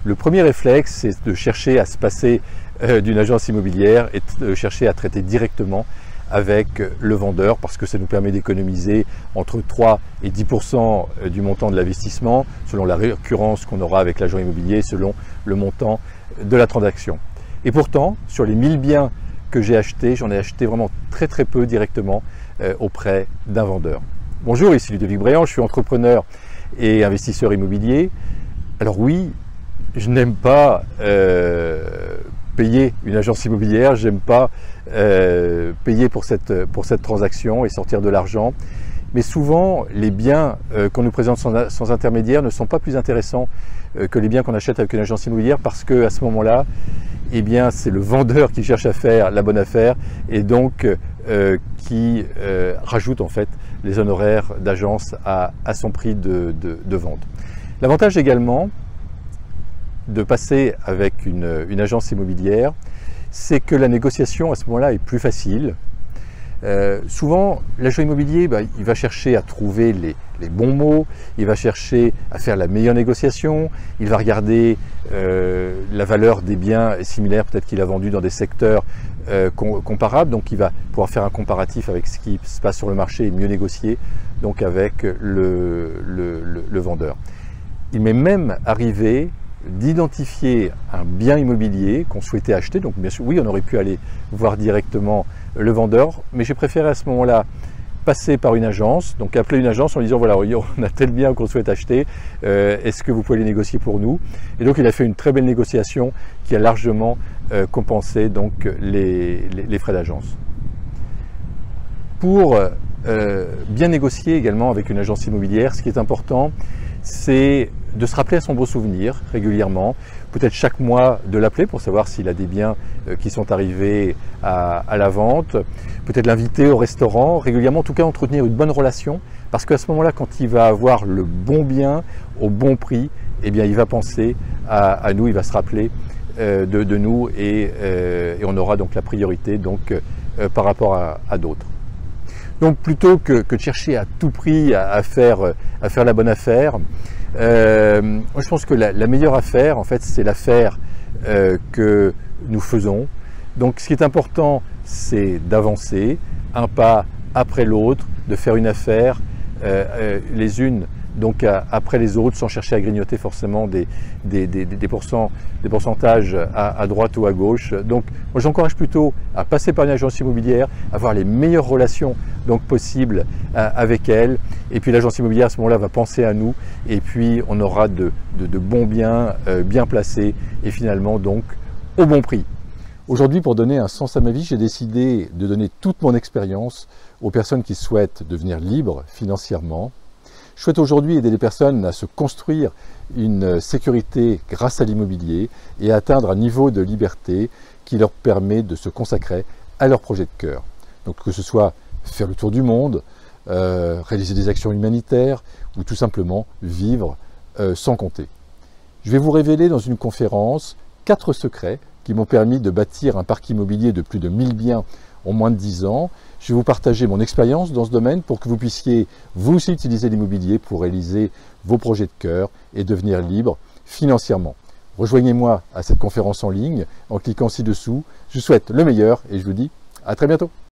Le premier réflexe, c'est de chercher à se passer d'une agence immobilière et de chercher à traiter directement avec le vendeur parce que ça nous permet d'économiser entre 3 et 10% du montant de l'investissement selon la récurrence qu'on aura avec l'agent immobilier, selon le montant de la transaction. Et pourtant, sur les 1000 biens que j'ai achetés, j'en ai acheté vraiment très peu directement auprès d'un vendeur. Bonjour, ici Ludovic Bréant, je suis entrepreneur et investisseur immobilier. Alors oui, je n'aime pas payer une agence immobilière, j'aime pas payer pour cette transaction et sortir de l'argent. Mais souvent, les biens qu'on nous présente sans intermédiaire ne sont pas plus intéressants que les biens qu'on achète avec une agence immobilière parce qu'à ce moment-là, eh bien, c'est le vendeur qui cherche à faire la bonne affaire et donc qui rajoute en fait les honoraires d'agence à son prix de vente. L'avantage également de passer avec une agence immobilière, c'est que la négociation à ce moment-là est plus facile. Souvent, l'agent immobilier, il va chercher à trouver les bons mots, il va chercher à faire la meilleure négociation, il va regarder la valeur des biens similaires, peut-être qu'il a vendu dans des secteurs comparables, donc il va pouvoir faire un comparatif avec ce qui se passe sur le marché et mieux négocier donc avec le vendeur. Il m'est même arrivé d'identifier un bien immobilier qu'on souhaitait acheter. Donc bien sûr, oui, on aurait pu aller voir directement le vendeur, mais j'ai préféré à ce moment-là passer par une agence, donc appeler une agence en disant voilà, on a tel bien qu'on souhaite acheter, est-ce que vous pouvez les négocier pour nous? Et donc il a fait une très belle négociation qui a largement compensé donc les frais d'agence. Pour bien négocier également avec une agence immobilière, ce qui est important, c'est de se rappeler à son beau souvenir régulièrement, peut-être chaque mois de l'appeler pour savoir s'il a des biens qui sont arrivés à la vente, peut-être l'inviter au restaurant, régulièrement, en tout cas entretenir une bonne relation, parce qu'à ce moment-là, quand il va avoir le bon bien au bon prix, eh bien, il va penser à nous, il va se rappeler de nous et on aura donc la priorité donc, par rapport à d'autres. Donc plutôt que de chercher à tout prix à faire la bonne affaire, je pense que la meilleure affaire, en fait, c'est l'affaire que nous faisons. Donc ce qui est important, c'est d'avancer un pas après l'autre, de faire une affaire les unes donc après les autres, sans chercher à grignoter forcément des pourcentages à droite ou à gauche. Donc moi j'encourage plutôt à passer par une agence immobilière, avoir les meilleures relations donc possibles avec elle, et puis l'agence immobilière à ce moment-là va penser à nous, et puis on aura de bons biens bien placés et finalement donc au bon prix. Aujourd'hui, pour donner un sens à ma vie, j'ai décidé de donner toute mon expérience aux personnes qui souhaitent devenir libres financièrement. Je souhaite aujourd'hui aider les personnes à se construire une sécurité grâce à l'immobilier et à atteindre un niveau de liberté qui leur permet de se consacrer à leur projet de cœur. Donc que ce soit faire le tour du monde, réaliser des actions humanitaires ou tout simplement vivre sans compter. Je vais vous révéler dans une conférence 4 secrets qui m'ont permis de bâtir un parc immobilier de plus de 1000 biens en moins de 10 ans. Je vais vous partager mon expérience dans ce domaine pour que vous puissiez vous aussi utiliser l'immobilier pour réaliser vos projets de cœur et devenir libre financièrement. Rejoignez-moi à cette conférence en ligne en cliquant ci-dessous. Je vous souhaite le meilleur et je vous dis à très bientôt.